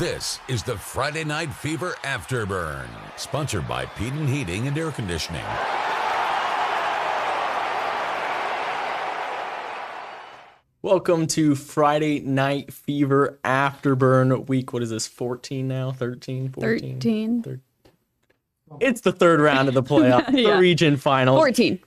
This is the Friday Night Fever Afterburn, sponsored by Peden Heating and Air Conditioning. Welcome to Friday Night Fever Afterburn week. What is this, 14 now? 13? 14? 13. It's the third round of the playoff, Yeah. the region finals. 14.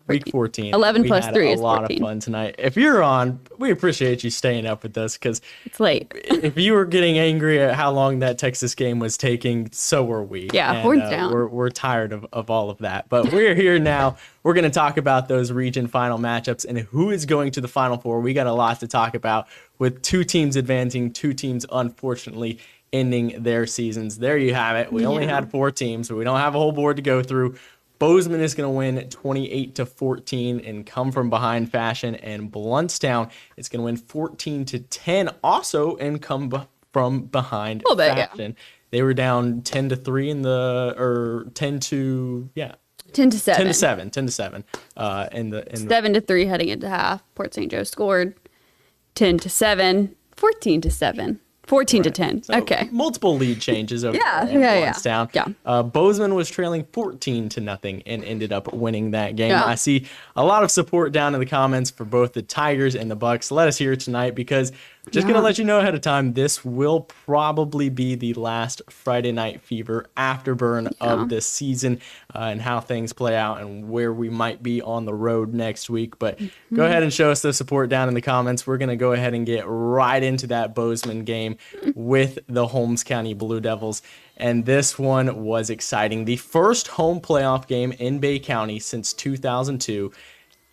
Week 14. 11 we plus had 3 a is lot 14. of fun tonight. If you're on, we appreciate you staying up with us, because It's late. if you were getting angry at how long that Texas game was taking, so were we. Yeah, And, horns down. We're tired of all of that. But we're here now. We're going to talk about those region final matchups and who is going to the Final Four. We got a lot to talk about, with two teams advancing, two teams unfortunately ending their seasons. There you have it. We only had 4 teams, so we don't have a whole board to go through. Bozeman is going to win 28-14 in come from behind fashion, and Bluntstown is going to win 14-10 also in come from behind little bit, fashion. They were down 10-3 in the, or 10 to 10-7. 10-7 in the 7-3 heading into half. Port St. Joe scored 10-7, 14-7. 14-10. So Okay. multiple lead changes over Yeah, in yeah. Bluntstown. Bozeman was trailing 14-0 and ended up winning that game. Yeah. I see a lot of support down in the comments for both the Tigers and the Bucks. Let us hear it tonight, because just going to let you know ahead of time, this will probably be the last Friday Night Fever afterburn of this season, and how things play out and where we might be on the road next week. But go ahead and show us the support down in the comments. We're going to go ahead and get right into that Bozeman game with the Holmes County Blue Devils. And this one was exciting. The first home playoff game in Bay County since 2002.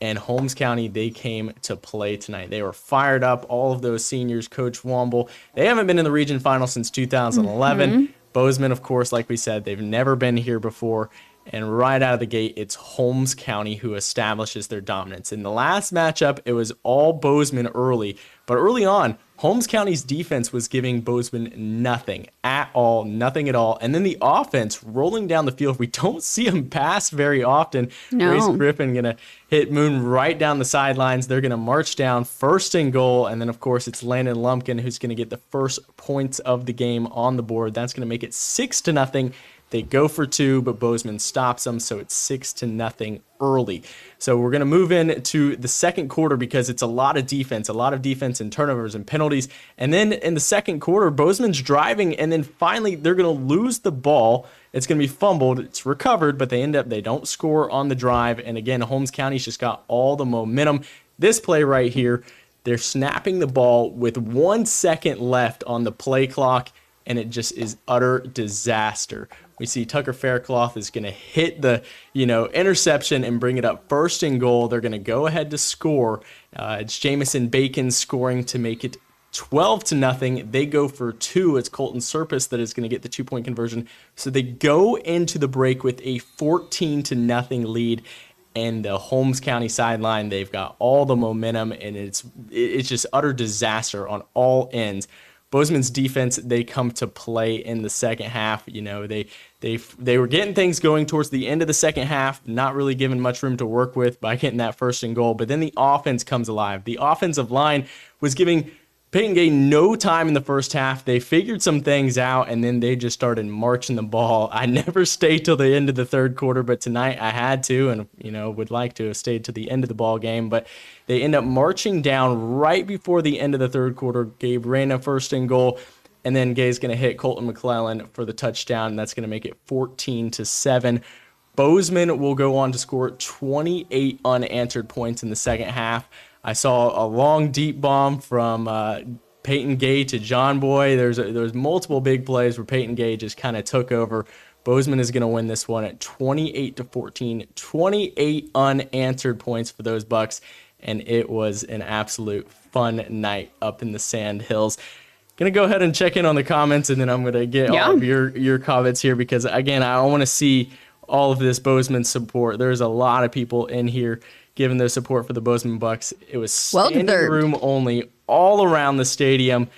And Holmes County, they came to play tonight. They were fired up. All of those seniors, Coach Womble, they haven't been in the region final since 2011. Bozeman, of course, like we said, they've never been here before. And right out of the gate, it's Holmes County who establishes their dominance. In the last matchup, it was all Bozeman early. But early on, Holmes County's defense was giving Bozeman nothing at all, nothing at all. And then the offense rolling down the field. We don't see them pass very often. No. Grace Griffin going to hit Moon right down the sidelines. They're going to march down first and goal. And then, of course, it's Landon Lumpkin who's going to get the first points of the game on the board. That's going to make it 6-0. They go for 2, but Bozeman stops them, so it's 6-0 early. So we're going to move into the second quarter, because it's a lot of defense and turnovers and penalties. And then in the second quarter, Bozeman's driving, and then finally they're going to lose the ball. It's going to be fumbled. It's recovered, but they don't score on the drive. And again, Holmes County's just got all the momentum. This play right here, they're snapping the ball with 1 second left on the play clock, and it just is utter disaster. We see Tucker Faircloth is going to hit the, interception and bring it up first and goal. They're going to go ahead to score. It's Jamison Bacon scoring to make it 12-0. They go for 2. It's Colton Serpis that is going to get the 2-point conversion. So they go into the break with a 14-0 lead. And the Holmes County sideline, they've got all the momentum, and it's just utter disaster on all ends. Bozeman's defense, they come to play in the second half. They were getting things going towards the end of the second half, not really given much room to work with by getting that first and goal. But then the offense comes alive. The offensive line was giving Peyton Gay no time in the first half. They figured some things out, and then they just started marching the ball. I never stayed till the end of the third quarter, but tonight I had to, and would like to have stayed to the end of the ball game. But they end up marching down right before the end of the third quarter. Gabe Reyna first and goal, and then Gay's going to hit Colton McClellan for the touchdown, and that's going to make it 14-7. Bozeman will go on to score 28 unanswered points in the second half. I saw a long deep bomb from Peyton Gay to John Boy. There's multiple big plays where Peyton Gay just kind of took over. Bozeman is going to win this one at 28-14. 28 unanswered points for those Bucks, and it was an absolute fun night up in the Sand Hills. Gonna go ahead and check in on the comments, and then I'm gonna get all of your comments here, because again, I want to see all of this Bozeman support. There's a lot of people in here giving their support for the Bozeman Bucks. It was standing room only all around the stadium,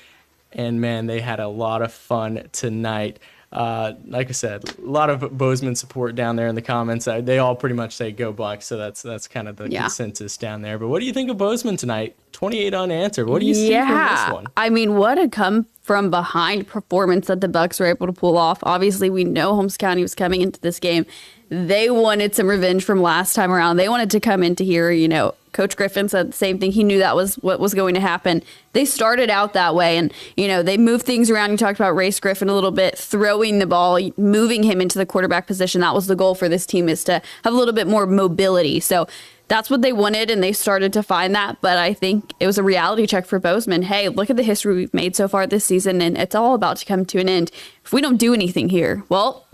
and man, they had a lot of fun tonight. Like I said, a lot of Bozeman support down there in the comments. They all pretty much say go Bucks, so that's kind of the consensus down there. But what do you think of Bozeman tonight? 28 unanswered. What do you see from this one? I mean, what a come from behind performance that the Bucks were able to pull off. Obviously, we know Holmes County was coming into this game. They wanted some revenge from last time around. They wanted to come into here, Coach Griffin said the same thing. He knew that was what was going to happen. They started out that way, and, they moved things around. You talked about Race Griffin a little bit, throwing the ball, moving him into the quarterback position. That was the goal for this team, is to have a little bit more mobility. So that's what they wanted, and they started to find that. But I think it was a reality check for Bozeman. Hey, look at the history we've made so far this season, and it's all about to come to an end. If we don't do anything here, well,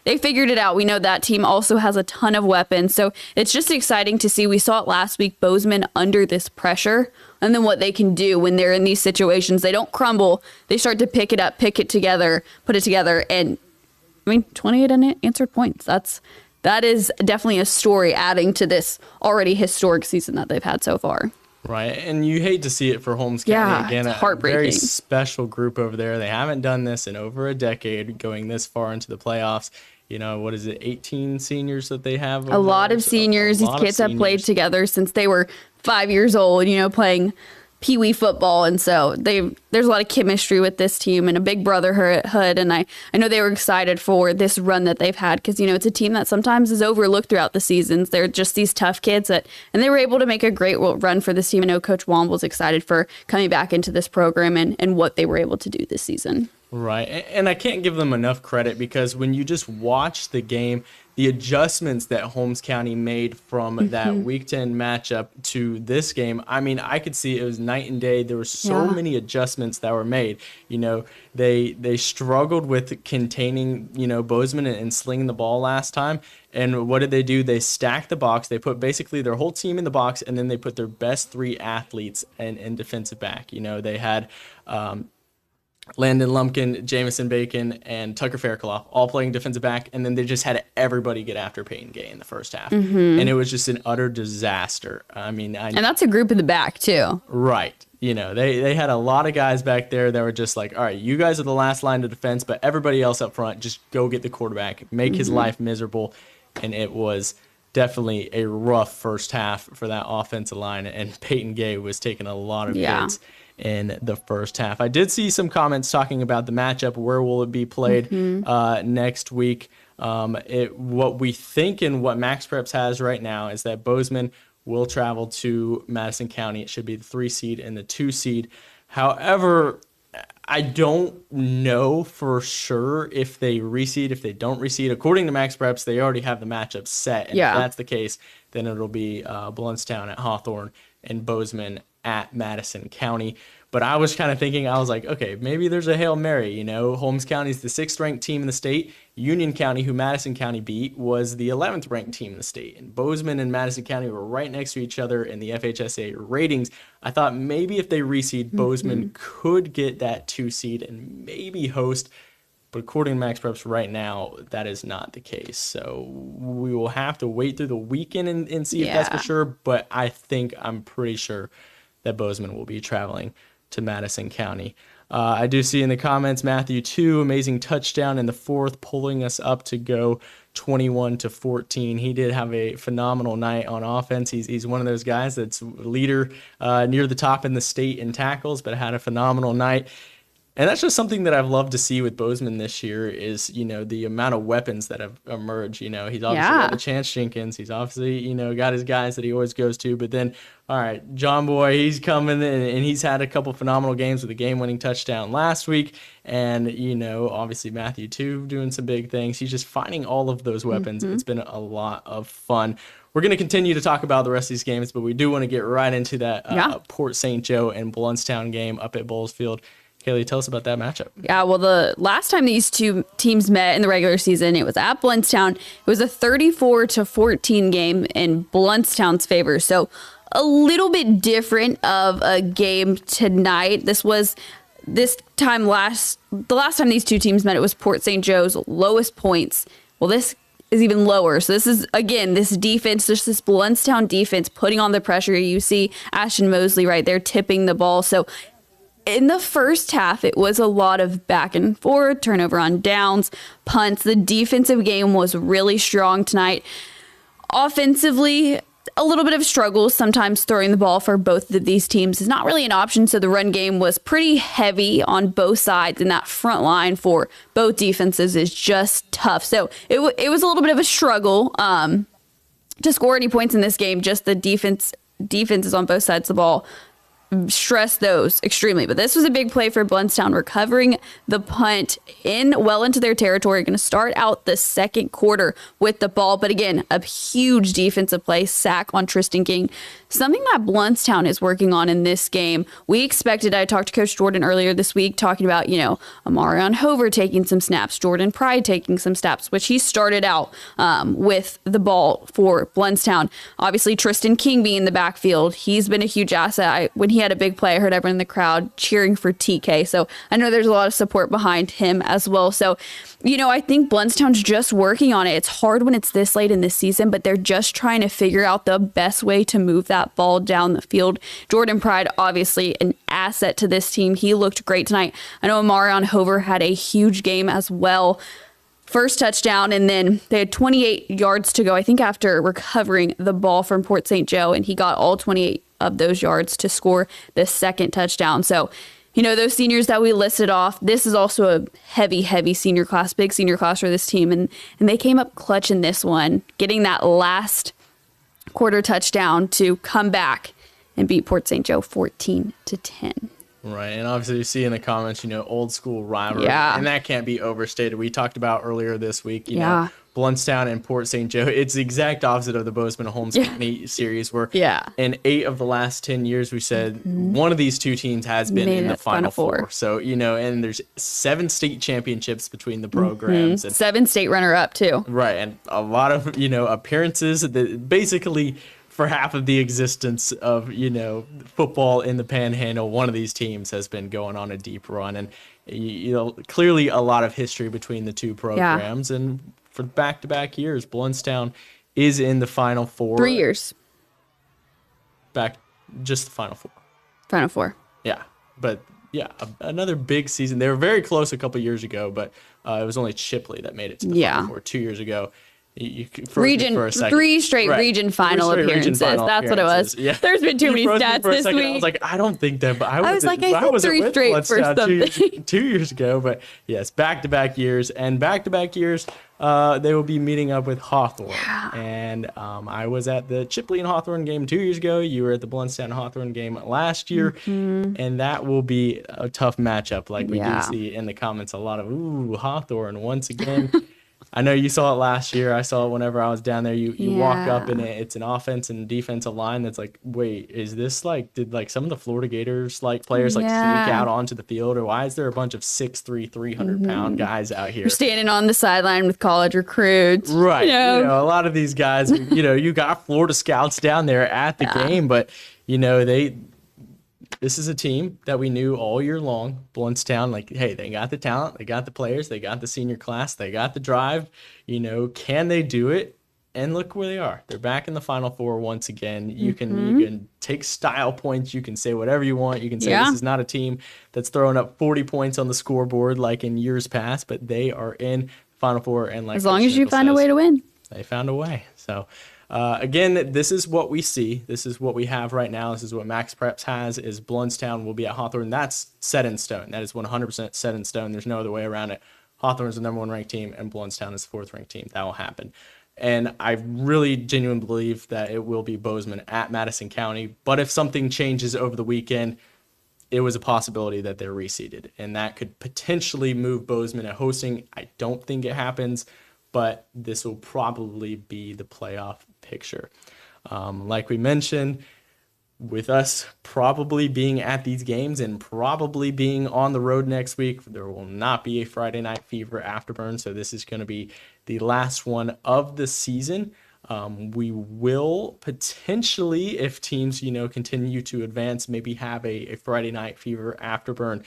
they figured it out. We know that team also has a ton of weapons. So it's just exciting to see. We saw it last week, Bozeman under this pressure, and then what they can do when they're in these situations. They don't crumble. They start to pick it up, pick it together, put it together. And 28 unanswered points. That is definitely a story adding to this already historic season that they've had so far. Right, and you hate to see it for Holmes County. Again, it's heartbreaking. A very special group over there. They haven't done this in over a decade, going this far into the playoffs. 18 seniors that they have? A lot of seniors. These kids have played together since they were 5 years old, playing Pee Wee football. And so there's a lot of chemistry with this team and a big brotherhood. And I know they were excited for this run that they've had because, it's a team that sometimes is overlooked throughout the seasons. They're just these tough kids and they were able to make a great run for this team. I know Coach Womble's excited for coming back into this program and what they were able to do this season. Right, and I can't give them enough credit because when you just watch the game, the adjustments that Holmes County made from that Week 10 matchup to this game, I could see it was night and day. There were so many adjustments that were made. They struggled with containing, Bozeman and slinging the ball last time. And what did they do? They stacked the box. They put basically their whole team in the box, and then they put their best 3 athletes in defensive back. They had Landon Lumpkin, Jamison Bacon, and Tucker Fairclough all playing defensive back, and then they just had everybody get after Peyton Gay in the first half. And it was just an utter disaster. And that's a group in the back, too. Right. They had a lot of guys back there that were just like, all right, you guys are the last line of defense, but everybody else up front, just go get the quarterback, make his life miserable. And it was definitely a rough first half for that offensive line, and Peyton Gay was taking a lot of hits in the first half. I did see some comments talking about the matchup. Where will it be played next week? What we think and what Max Preps has right now is that Bozeman will travel to Madison County. It should be the 3 seed and the 2 seed. However, I don't know for sure if they reseed, if they don't reseed. According to Max Preps, they already have the matchup set. And if that's the case, then it'll be Bluntstown at Hawthorne and Bozeman at Madison County. But I was kind of thinking, I was like, okay, maybe there's a Hail Mary. Holmes County is the 6th ranked team in the state. Union County, who Madison County beat, was the 11th ranked team in the state. And Bozeman and Madison County were right next to each other in the FHSAA ratings. I thought maybe if they reseed, Bozeman could get that 2 seed and maybe host. But according to Max Preps right now, that is not the case. So we will have to wait through the weekend and see if that's for sure. But I'm pretty sure that Bozeman will be traveling to Madison County. I do see in the comments, Matthew 2, amazing touchdown in the 4th, pulling us up to go 21-14. He did have a phenomenal night on offense. He's one of those guys that's leader near the top in the state in tackles, but had a phenomenal night. And that's just something that I've loved to see with Bozeman this year is, the amount of weapons that have emerged. He's obviously got a Chance Jenkins. He's obviously, got his guys that he always goes to. But then, all right, John Boy, he's coming in, and he's had a couple phenomenal games with a game-winning touchdown last week. And, obviously Matthew, too, doing some big things. He's just finding all of those weapons. It's been a lot of fun. We're going to continue to talk about the rest of these games, but we do want to get right into that Port St. Joe and Bluntstown game up at Bowles Field. Kaleigh, tell us about that matchup. Yeah, well, the last time these two teams met in the regular season, it was at Bluntstown. It was a 34-14 game in Bluntstown's favor. So a little bit different of a game tonight. The last time these two teams met, it was Port St. Joe's lowest points. Well, this is even lower. So this is, again, this defense, just this Bluntstown defense putting on the pressure. You see Ashton Mosley right there tipping the ball. So in the first half, it was a lot of back and forth, turnover on downs, punts. The defensive game was really strong tonight. Offensively, a little bit of struggles. Sometimes throwing the ball for both of these teams is not really an option. So the run game was pretty heavy on both sides, and that front line for both defenses is just tough. So it was a little bit of a struggle to score any points in this game. Just the defenses on both sides of the ball stress those extremely. But this was a big play for Blountstown, recovering the punt well into their territory. Going to start out the second quarter with the ball. But again, a huge defensive play, sack on Tristan King. Something that Blountstown is working on in this game. We expected, I talked to Coach Jordan earlier this week talking about, Amarion Hover taking some snaps, Jordan Pride taking some snaps, which he started out with the ball for Blountstown. Obviously, Tristan King being in the backfield, he's been a huge asset. When he had a big play, I heard everyone in the crowd cheering for TK. So I know there's a lot of support behind him as well. So, I think Blountstown's just working on it. It's hard when it's this late in the season, but they're just trying to figure out the best way to move that ball down the field. Jordan Pride, obviously an asset to this team. He looked great tonight. I know Amarion Hover had a huge game as well. First touchdown, and then they had 28 yards to go, I think, after recovering the ball from Port St. Joe, and he got all 28 of those yards to score the second touchdown. So, those seniors that we listed off, this is also a heavy senior class, big senior class for this team, and they came up clutch in this one, getting that last quarter touchdown to come back and beat Port St. Joe 14-10. Right, and obviously you see in the comments, old school rivalry, and that can't be overstated. We talked about earlier this week, Blountstown and Port St. Joe. It's the exact opposite of the Bozeman Holmes County series, where in 8 of the last 10 years, we said one of these two teams has been in the Final Four. So, and there's 7 state championships between the programs. And 7 state runner-up, too. Right, and a lot of, appearances that basically for half of the existence of, football in the Panhandle, one of these teams has been going on a deep run. And, clearly a lot of history between the two programs. And for back-to-back years, Blountstown is in the Final Four. 3 years. Just the Final Four. Final Four. Yeah. But, another big season. They were very close a couple years ago, but it was only Chipley that made it to the Final Four 2 years ago. Region 3 straight region final appearances. That's what it was. Yeah. There's been too many stats this week. I was like, I don't think that, but I was like, I said 3 straight for something. 2 years ago, but yes, back-to-back years, and back-to-back years, they will be meeting up with Hawthorne. And I was at the Chipley and Hawthorne game 2 years ago. You were at the Blountstown Hawthorne game last year, and that will be a tough matchup. Like we do see in the comments, a lot of Hawthorne once again. I know you saw it last year. I saw it whenever I was down there. You walk up and it's an offense and defensive line that's like, wait, is this did some of the Florida Gators players sneak out onto the field, or why is there a bunch of 6'3", 300-pound guys out here? You're standing on the sideline with college recruits. Right. A lot of these guys, you got Florida scouts down there at the game, but this is a team that we knew all year long, Blountstown, hey, they got the talent, they got the players, they got the senior class, they got the drive. Can they do it? And look where they are. They're back in the Final Four once again. You can take style points. You can say whatever you want. You can say this is not a team that's throwing up 40 points on the scoreboard like in years past, but they are in Final Four. And as long as you find a way to win. They found a way. So again, this is what we see. This is what we have right now. This is what Max Preps has, is Blountstown will be at Hawthorne. That's set in stone. That is 100% set in stone. There's no other way around it. Hawthorne is the number 1 ranked team, and Blountstown is the 4th ranked team. That will happen. And I really genuinely believe that it will be Bozeman at Madison County. But if something changes over the weekend, it was a possibility that they're reseeded. And that could potentially move Bozeman at hosting. I don't think it happens, but this will probably be the playoff picture. Like we mentioned, with us probably being at these games and probably being on the road next week, there will not be a Friday Night Fever afterburn. So this is going to be the last one of the season. We will potentially, if teams, continue to advance, maybe have a Friday Night Fever afterburn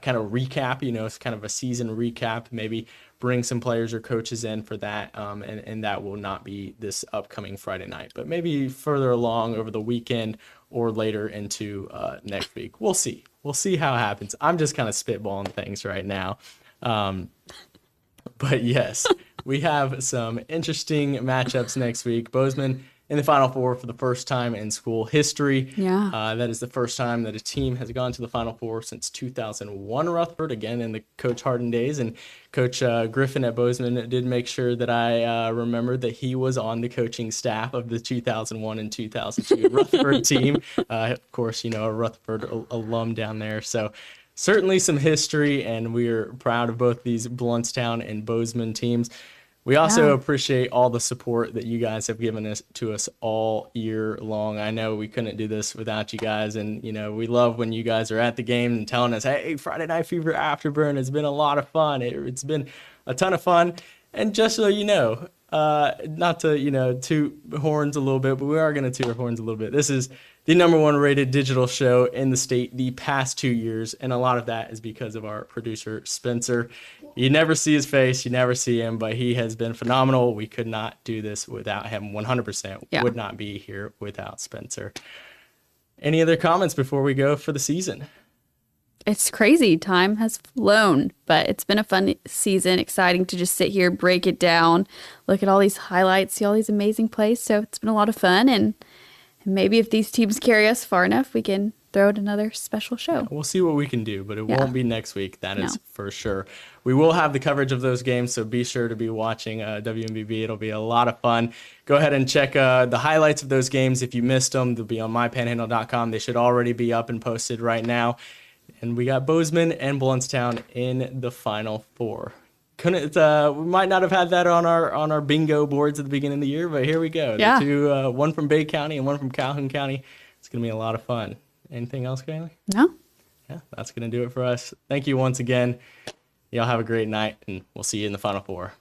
kind of recap, it's kind of a season recap, maybe bring some players or coaches in for that. And that will not be this upcoming Friday night, but maybe further along over the weekend or later into next week. We'll see. we'll see how it happens. I'm just kind of spitballing things right now. But yes, we have some interesting matchups next week. Bozeman in the Final Four for the first time in school history. Yeah. That is the first time that a team has gone to the Final Four since 2001 Rutherford, again in the Coach Harden days. And Coach Griffin at Bozeman did make sure that I remembered that he was on the coaching staff of the 2001 and 2002 Rutherford team. Of course, a Rutherford alum down there. So certainly some history, and we are proud of both these Blountstown and Bozeman teams. We also appreciate all the support that you guys have given to us all year long. I know we couldn't do this without you guys, and we love when you guys are at the game and telling us, "Hey, Friday Night Fever Afterburn has been a lot of fun. It's been a ton of fun." And just so you know, not to toot horns a little bit, but we are going to toot our horns a little bit. This is the #1 rated digital show in the state the past 2 years, and a lot of that is because of our producer, Spencer. You never see his face, you never see him, but he has been phenomenal. We could not do this without him. 100% would not be here without Spencer. Any other comments before we go for the season? It's crazy. Time has flown, but it's been a fun season. Exciting to just sit here, break it down, look at all these highlights, see all these amazing plays. So it's been a lot of fun, and maybe if these teams carry us far enough, we can throw out another special show. We'll see what we can do, but it won't be next week. That is for sure. We will have the coverage of those games, so be sure to be watching WMBB. It'll be a lot of fun. Go ahead and check the highlights of those games. If you missed them, they'll be on mypanhandle.com. They should already be up and posted right now. And we got Bozeman and Blountstown in the Final Four. We might not have had that on our bingo boards at the beginning of the year, but here we go. Yeah. The two, one from Bay County and one from Calhoun County. It's going to be a lot of fun. Anything else, Kaleigh? No? Yeah, that's going to do it for us. Thank you once again. Y'all have a great night, and we'll see you in the Final Four.